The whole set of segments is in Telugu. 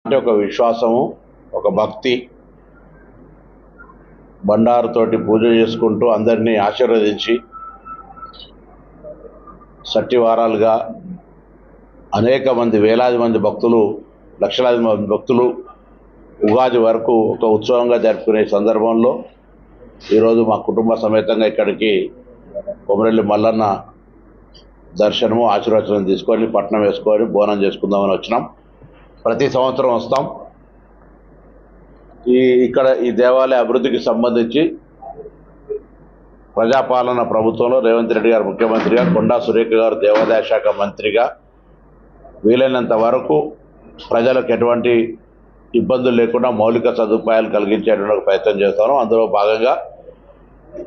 అంటే ఒక విశ్వాసము, ఒక భక్తి, బండారుతోటి పూజ చేసుకుంటూ అందరినీ ఆశీర్వదించి సట్టివారాలుగా అనేక మంది, వేలాది మంది భక్తులు, లక్షలాది మంది భక్తులు ఉగాది వరకు ఒక ఉత్సవంగా జరుపుకునే సందర్భంలో ఈరోజు మా కుటుంబ సమేతంగా ఇక్కడికి కొమరెల్లి మల్లన్న దర్శనము, ఆశీర్వచనం తీసుకొని పట్నం వేసుకొని బోనం చేసుకుందామని వచ్చినాం. ప్రతి సంవత్సరం వస్తాం. ఇక్కడ ఈ దేవాలయ అభివృద్ధికి సంబంధించి ప్రజాపాలన ప్రభుత్వంలో రేవంత్ రెడ్డి గారు ముఖ్యమంత్రిగా, కొండా సురేఖ గారు దేవాదాయ శాఖ మంత్రిగా వీలైనంత వరకు ప్రజలకు ఎటువంటి ఇబ్బందులు లేకుండా మౌలిక సదుపాయాలు కలిగించేటువంటి ప్రయత్నం చేస్తాను. అందులో భాగంగా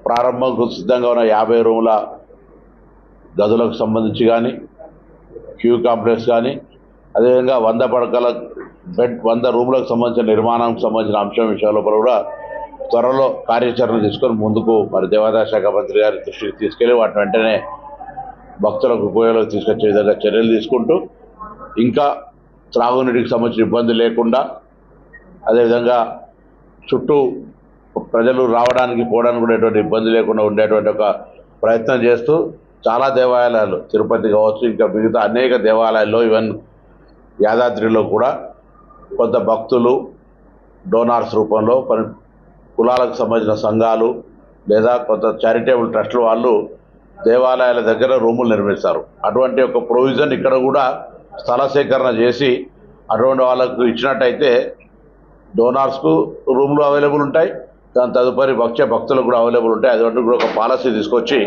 ప్రారంభంకు సిద్ధంగా ఉన్న 50 రూముల గదులకు సంబంధించి కానీ, క్యూ కాంప్లెక్స్ కానీ, అదేవిధంగా 100 పడకల బెడ్, 100 రూములకు సంబంధించిన నిర్మాణానికి సంబంధించిన అంశం విషయాల కూడా త్వరలో కార్యాచరణ తీసుకొని ముందుకు మరి దేవాదాయ శాఖ మంత్రి గారి దృష్టికి తీసుకెళ్లి వాటిని వెంటనే భక్తులకు ఉపయోగంలోకి తీసుకొచ్చే విధంగా చర్యలు తీసుకుంటూ, ఇంకా త్రాగునీటికి సంబంధించిన ఇబ్బంది లేకుండా, అదేవిధంగా చుట్టూ ప్రజలు రావడానికి పోవడానికి కూడా ఎటువంటి ఇబ్బంది లేకుండా ఉండేటువంటి ఒక ప్రయత్నం చేస్తూ చాలా దేవాలయాలు, తిరుపతి కావచ్చు, ఇంకా మిగతా అనేక దేవాలయాల్లో, ఈవెన్ యాదాద్రిలో కూడా కొంత భక్తులు డోనార్స్ రూపంలో కులాలకు సంబంధించిన సంఘాలు లేదా కొంత చారిటబుల్ ట్రస్టుల వాళ్ళు దేవాలయాల దగ్గర రూములు నిర్మిస్తారు. అటువంటి ఒక ప్రొవిజన్ ఇక్కడ కూడా స్థల సేకరణ చేసి అటువంటి వాళ్ళకు ఇచ్చినట్టయితే డోనార్స్కు రూమ్లు అవైలబుల్ ఉంటాయి, దాని తదుపరి భక్తులకు కూడా అవైలబుల్ ఉంటాయి. అటువంటి కూడా ఒక పాలసీ తీసుకొచ్చి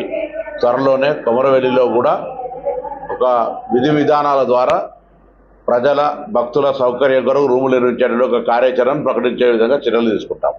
త్వరలోనే కొమరవెల్లిలో కూడా ఒక విధి విధానాల ద్వారా ప్రజల, భక్తుల సౌకర్యం కొరకు రూములు నిర్మించేటువంటి ఒక కార్యాచరణ ప్రకటించే విధంగా చర్యలు తీసుకుంటాం.